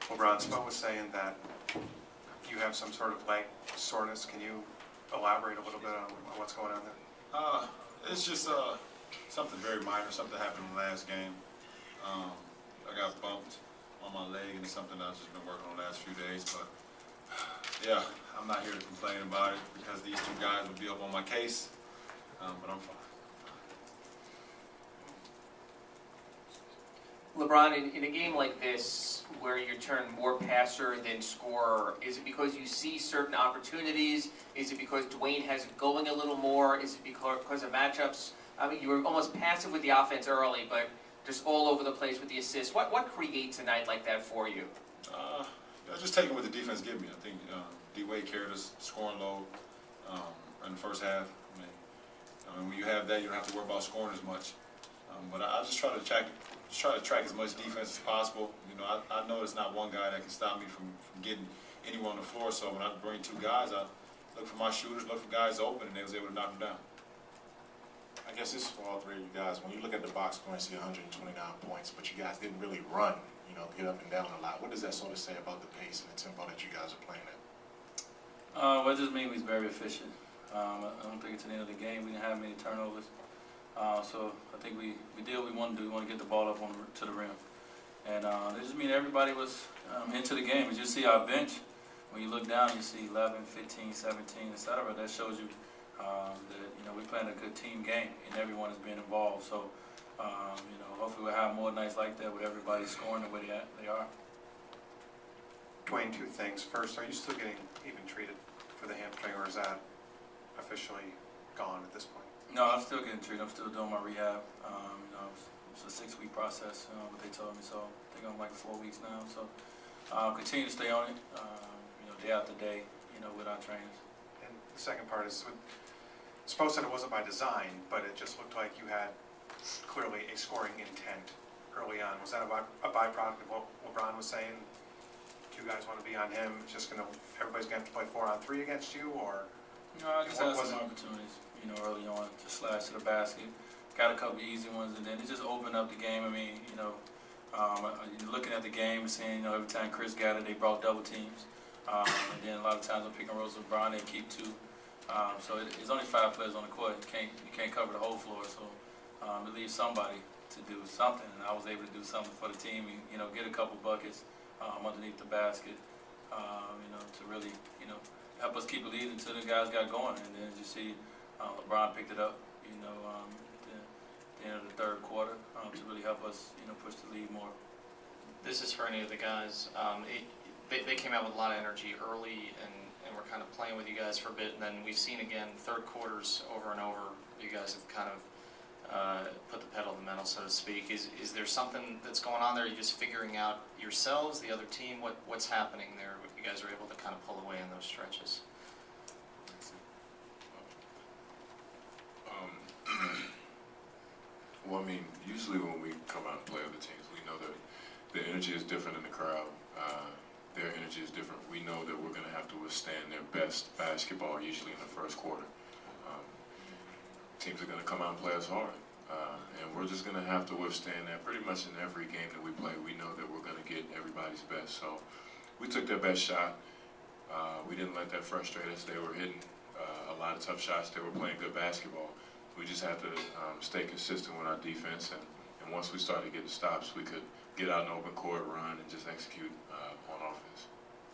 LeBron, Spo was saying that you have some sort of leg soreness. Can you elaborate a little bit on what's going on there? It's just something very minor. Something happened in the last game. I got bumped on my leg, and it's something I've just been working on the last few days. But yeah, I'm not here to complain about it because these two guys would be up on my case. But I'm fine. LeBron, in a game like this, where you turn more passer than scorer, is it because you see certain opportunities? Is it because Dwyane has it going a little more? Is it because of matchups? I mean, you were almost passive with the offense early, but just all over the place with the assists. What creates a night like that for you? Just taking what the defense give me. I think Dwyane carried us scoring load in the first half. I mean, when you have that, you don't have to worry about scoring as much. But I just try to track as much defense as possible. You know, I know there's not one guy that can stop me from getting anywhere on the floor. So when I bring two guys, I look for my shooters, look for guys open, and they was able to knock them down. I guess this is for all three of you guys. When you look at the box score and see 129 points, but you guys didn't really run, you know, get up and down a lot. What does that sort of say about the pace and the tempo that you guys are playing at? Well, it just means we're very efficient. I don't think it's the end of the game. We didn't have many turnovers. So I think we did what we want to do. We want to get the ball up to the rim. And it just means everybody was into the game. As you see our bench, when you look down, you see 11, 15, 17, etc. That shows you that, you know, we're playing a good team game and everyone is being involved. So, you know, hopefully we'll have more nights like that where everybody's scoring the way they are. Dwyane, two things. First, are you still getting even treated for the hamstring, or is that officially gone at this point? No, I'm still getting treated. I'm still doing my rehab. You know, it's a 6-week process, what they told me. So I think I'm like 4 weeks now. So continue to stay on it, you know, day after day, you know, with our trainers. And the second part is, Spo said it wasn't by design, but it just looked like you had clearly a scoring intent early on. Was that a byproduct of what LeBron was saying? Two guys want to be on him. It's just everybody's going to have to play 4-on-3 against you, or? No, I just had some opportunities, you know, early on to slash to the basket. Got a couple easy ones, and then it just opened up the game. I mean, you know, you're looking at the game and seeing, you know, every time Chris got it, they brought double teams. And then a lot of times on pick and rolls with LeBron, they keep two. So it's only 5 players on the court. You can't cover the whole floor. So it leaves somebody to do something, and I was able to do something for the team. You know, get a couple buckets underneath the basket. You know, to really, you know, help us keep the lead until the guys got going. And then as you see, LeBron picked it up, you know, at the end of the third quarter to really help us, you know, push the lead more. This is for any of the guys. They came out with a lot of energy early and were kind of playing with you guys for a bit. And then we've seen again, third quarters over and over, you guys have kind of put the pedal to the metal, so to speak. Is there something that's going on there? Are you just figuring out yourselves, the other team? What's happening there? You guys are able to kind of pull away in those stretches. Well, I mean, usually when we come out and play other teams, we know that the energy is different in the crowd. Their energy is different. We know that we're going to have to withstand their best basketball usually in the first quarter. Teams are going to come out and play us hard. And we're just going to have to withstand that pretty much in every game that we play. We know that we're going to get everybody's best. So we took their best shot. We didn't let that frustrate us. They were hitting a lot of tough shots. They were playing good basketball. We just have to stay consistent with our defense. And once we started getting stops, we could get out in open court, run, and just execute on offense.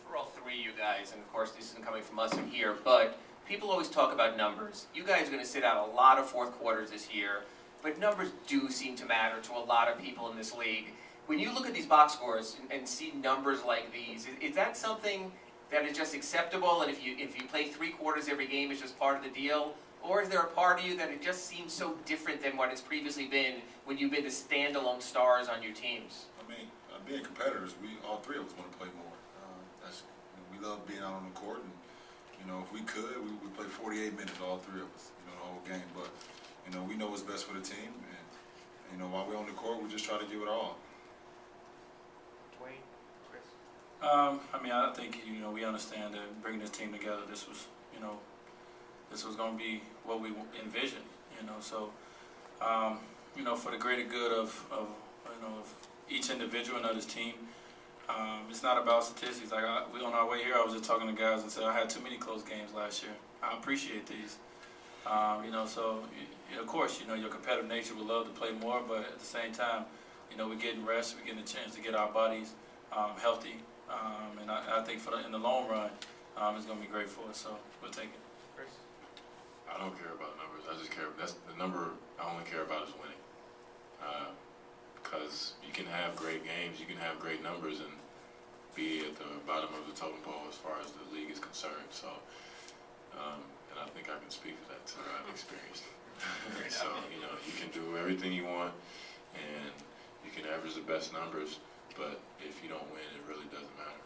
For all three of you guys, and of course this isn't coming from us in here, but people always talk about numbers. You guys are going to sit out a lot of fourth quarters this year, but numbers do seem to matter to a lot of people in this league. When you look at these box scores and see numbers like these, is that something that is just acceptable, and if you play 3 quarters every game, it's just part of the deal? Or is there a part of you that it just seems so different than what it's previously been when you've been the standalone stars on your teams? I mean, being competitors, all three of us want to play more. We love being out on the court, and you know, if we could, we would play 48 minutes, all three of us, you know, the whole game. But you know, we know what's best for the team, and you know, while we're on the court, we just try to give it all. Dwyane, Chris. I mean, I think, you know, we understand that bringing this team together, this was, you know, this was going to be what we envisioned, you know. So, you know, for the greater good of you know, of each individual and of this team, It's not about statistics. Like we on our way here, I was just talking to guys and said I had too many close games last year. I appreciate these. So of course, your competitive nature would love to play more, but at the same time, we're getting rest, we're getting a chance to get our bodies healthy, and I think in the long run, it's going to be great for us. So we'll take it. I don't care about numbers. I just care. That's the number I only care about is winning. Because you can have great games, you can have great numbers, and be at the bottom of the totem pole as far as the league is concerned. So, and I think I can speak to that too. I've experienced. So, you can do everything you want, and you can average the best numbers, but if you don't win, it really doesn't matter.